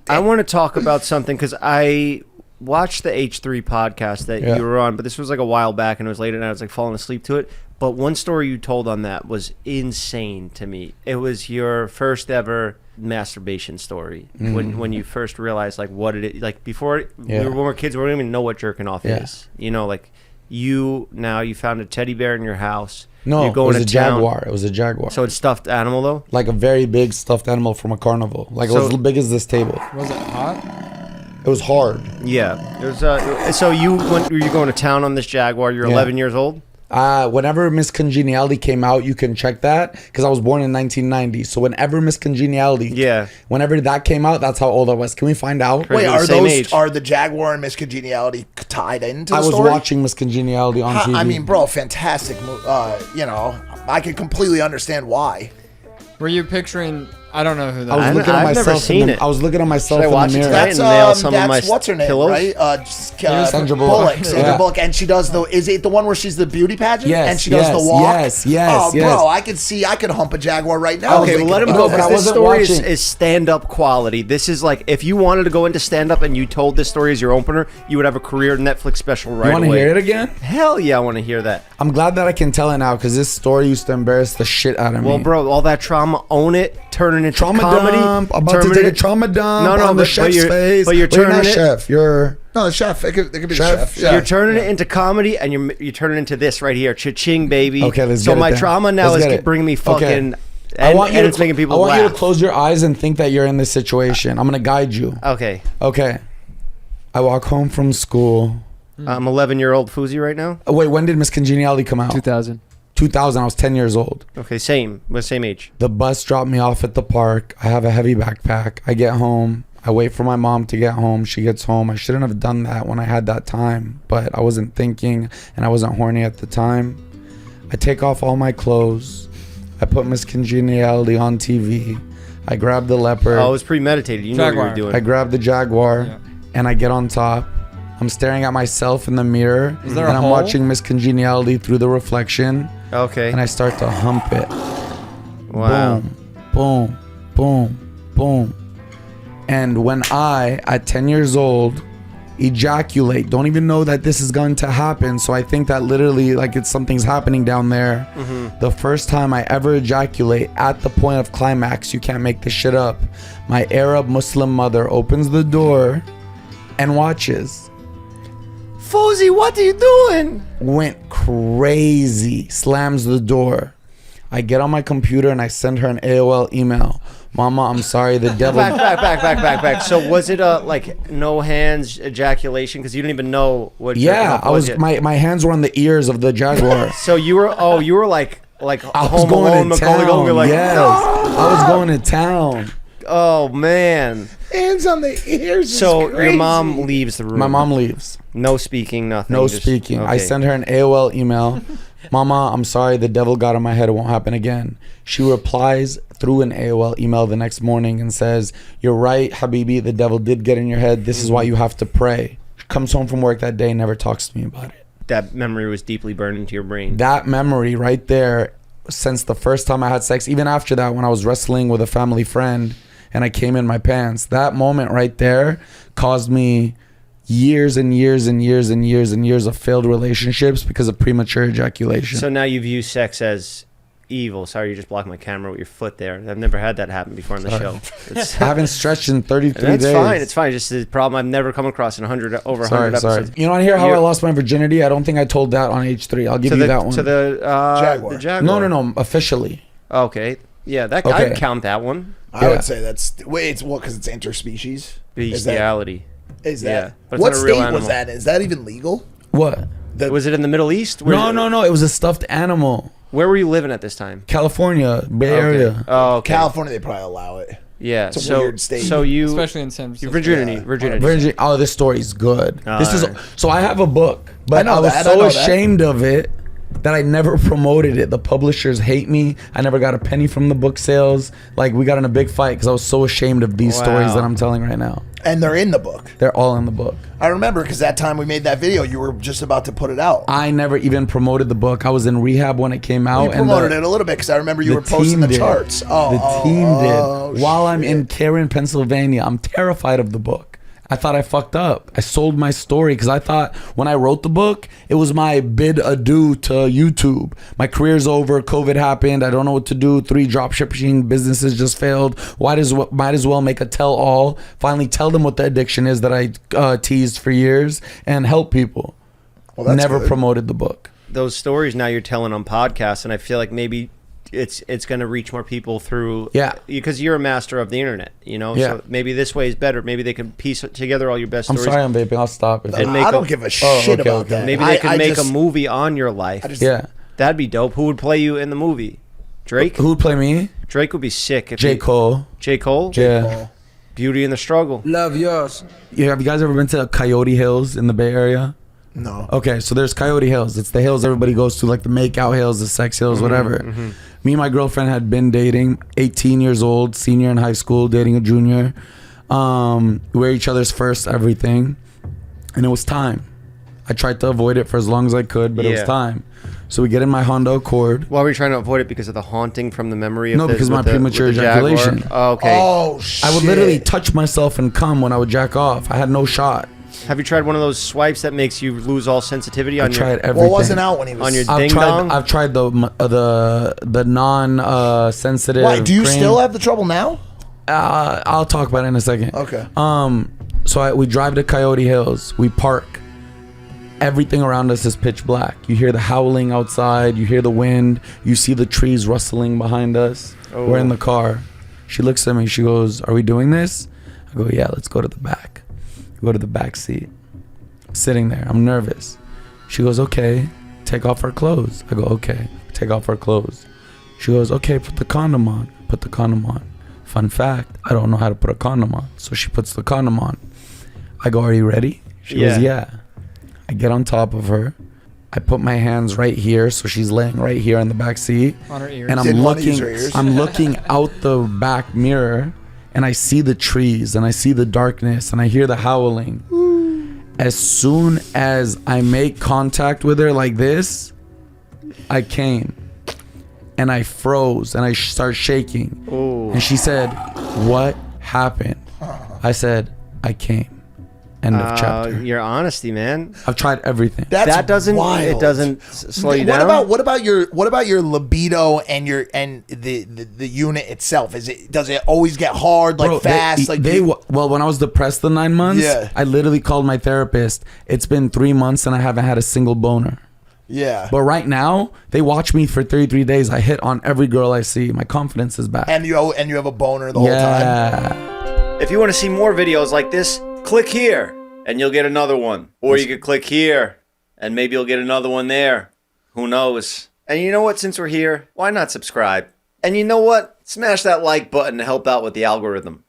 I want to talk about something because I watched the H3 podcast that you were on, but this was like a while back and it was late at night. I was like falling asleep to it. But one story you told on that was insane to me. It was your first ever masturbation story when you first realized like what it is. Like before when we were kids, we didn't even know what jerking off is. You know, like you found a teddy bear in your house. No, it was a jaguar. It was a jaguar. So it's stuffed animal though? Like a very big stuffed animal from a carnival. Like it was as big as this table. Was it hot? It was hard. Yeah. It was, so you were you going to town on this jaguar? You're 11 years old? Whenever Miss Congeniality came out, you can check that because I was born in 1990. So whenever Miss Congeniality, whenever that came out, that's how old I was. Can we find out? Wait, are the Jaguar and Miss Congeniality tied into the story? I was watching Miss Congeniality on TV. I mean, bro, fantastic. You know, I can completely understand why. Were you picturing? I don't know who that is. I've never seen it. I was looking at myself in the mirror. That's what's her name, pillows? Right? Sandra Bullock. Sandra Bullock, and she does the. Is it the one where she's the beauty pageant? Yes. And she does the walk. Yes. Bro, I could hump a jaguar right now. Okay, well, let him go. Because this story is stand-up quality. This is like if you wanted to go into stand-up and you told this story as your opener, you would have a career Netflix special right away. You want to hear it again? Hell yeah, I want to hear that. I'm glad that I can tell it now because this story used to embarrass the shit out of me. Well, bro, all that trauma, own it, turn it into trauma comedy. Dump, about to take a trauma dump on the chef's face. But you're turning it. Chef. You're no the chef. It could be the chef. You're turning it into comedy, and you're turning it into this right here, cha-ching, baby. Okay, let's so get it. my then. trauma now is bringing me fucking. I want it's making people laugh. I want you to close your eyes and think that you're in this situation. I'm gonna guide you. Okay. I walk home from school. I'm 11-year-old Fousey right now. Oh, wait, when did Miss Congeniality come out? 2000. 2000. I was 10 years old. Okay, same. We're the same age. The bus dropped me off at the park. I have a heavy backpack. I get home. I wait for my mom to get home. She gets home. I shouldn't have done that when I had that time, but I wasn't thinking and I wasn't horny at the time. I take off all my clothes. I put Miss Congeniality on TV. I grab the leopard. Oh, it was premeditated. You know what you were doing. I grab the jaguar and I get on top. I'm staring at myself in the mirror and I'm watching Miss Congeniality through the reflection. Okay. And I start to hump it. Wow. Boom, boom, boom, boom. And when I, at 10 years old, ejaculate, don't even know that this is going to happen, so I think that literally like something's happening down there. The first time I ever ejaculate at the point of climax, you can't make this shit up, my Arab Muslim mother opens the door and watches. Fousey, what are you doing? Went crazy, slams the door. I get on my computer and I send her an AOL email. Mama, I'm sorry, the devil. Back. So was it a like no hands ejaculation? Because you didn't even know what. Yeah, I was. My hands were on the ears of the jaguar. So you were like I was going to town. Like, yes, no! I was going to town. Oh man. Hands on the ears. So your mom leaves the room. My mom leaves. No speaking, nothing. No speaking. Okay. I send her an AOL email. Mama, I'm sorry, the devil got in my head. It won't happen again. She replies through an AOL email the next morning and says, you're right, Habibi, the devil did get in your head. This is why you have to pray. She comes home from work that day, never talks to me about it. That memory was deeply burned into your brain. That memory right there, since the first time I had sex, even after that when I was wrestling with a family friend and I came in my pants, that moment right there caused me years and years and years and years and years of failed relationships because of premature ejaculation. So now you view sex as evil. Sorry, you just blocked my camera with your foot there. I've never had that happen before on the show. I haven't stretched in 33 days. It's fine. Just the problem I've never come across in 100 episodes. You want to hear how I lost my virginity? I don't think I told that on H3. I'll give you that one. To the Jaguar. The Jaguar. No, officially. Okay. Yeah, I'd count that one. I would say that's because it's interspecies. Bestiality. Is that? Yeah, but what state was that? Is that even legal? What? Was it in the Middle East? No. It was a stuffed animal. Where were you living at this time? California, Bay Area. Oh, okay. California, they probably allow it. Yeah, it's a weird state. So you, especially in San Francisco. Virginity. Oh, this story's good. So I have a book, but I was so ashamed of it that I never promoted it. The publishers hate me. I never got a penny from the book sales. Like, we got in a big fight because I was so ashamed of these stories that I'm telling right now. And they're in the book. They're all in the book. I remember because that time we made that video, you were just about to put it out. I never even promoted the book. I was in rehab when it came out. You promoted it a little bit because I remember you were posting the charts. The team did. While I'm in Karen, Pennsylvania, I'm terrified of the book. I thought I fucked up. I sold my story because I thought when I wrote the book, it was my bid adieu to YouTube. My career's over. COVID happened. I don't know what to do. 3 dropshipping businesses just failed. Might as well make a tell-all. Finally tell them what the addiction is that I teased for years and help people. Well, that's Never good. promoted the book. Those stories now you're telling on podcasts, and I feel like maybe it's going to reach more people through because you're a master of the internet, so maybe this way is better. Maybe they can piece together all your best stories. I'm sorry I'm vaping. I'll stop. I don't give a shit about that. Maybe they can make a movie on your life. That'd be dope. Who would play you in the movie? Drake? Who would play me? Drake would be sick. J. Cole. J. Cole? Yeah. Beauty and the Struggle. Love yours. Yeah, have you guys ever been to Coyote Hills in the Bay Area? No. Okay, so there's Coyote Hills. It's the hills everybody goes to, like the make-out hills, the sex hills, whatever. Me and my girlfriend had been dating, 18 years old, senior in high school, dating a junior. We were each other's first everything. And it was time. I tried to avoid it for as long as I could, but it was time. So we get in my Honda Accord. Why were you trying to avoid it? Because of the haunting from the memory of because my premature ejaculation. Oh, okay. Oh, shit. I would literally touch myself and come when I would jack off. I had no shot. Have you tried one of those swipes that makes you lose all sensitivity on I tried everything. What wasn't out when he was on your I've ding dong? I've tried the non sensitive. Why? Do you cream. still have the trouble now? I'll talk about it in a second. Okay. So we drive to Coyote Hills. We park. Everything around us is pitch black. You hear the howling outside. You hear the wind. You see the trees rustling behind us. Oh. We're in the car. She looks at me. She goes, "Are we doing this?" I go, "Yeah, let's go to the back." We go to the back seat. I'm sitting there. I'm nervous. She goes, "Okay, take off our clothes." I go, "Okay, take off our clothes." She goes, "Okay, put the condom on." Put the condom on. Fun fact, I don't know how to put a condom on. So she puts the condom on. I go, "Are you ready?" She goes, "Yeah." I get on top of her. I put my hands right here, so she's laying right here in the back seat. On her ears. And I'm looking out the back mirror, and I see the trees, and I see the darkness, and I hear the howling. As soon as I make contact with her like this, I came. And I froze, and I start shaking. Ooh. And she said, "What happened?" I said, "I came." End of chapter. Your honesty, man. I've tried everything. That doesn't wild. It doesn't slow you down. What about your libido and the unit itself? Does it always get hard, like, fast? Well, when I was depressed the 9 months, I literally called my therapist. It's been 3 months and I haven't had a single boner. Yeah. But right now, they watch me for 33 days. I hit on every girl I see. My confidence is back. And you have a boner the whole time. If you want to see more videos like this, click here and you'll get another one. Or you could click here and maybe you'll get another one there. Who knows? And you know what? Since we're here, why not subscribe? And you know what? Smash that like button to help out with the algorithm.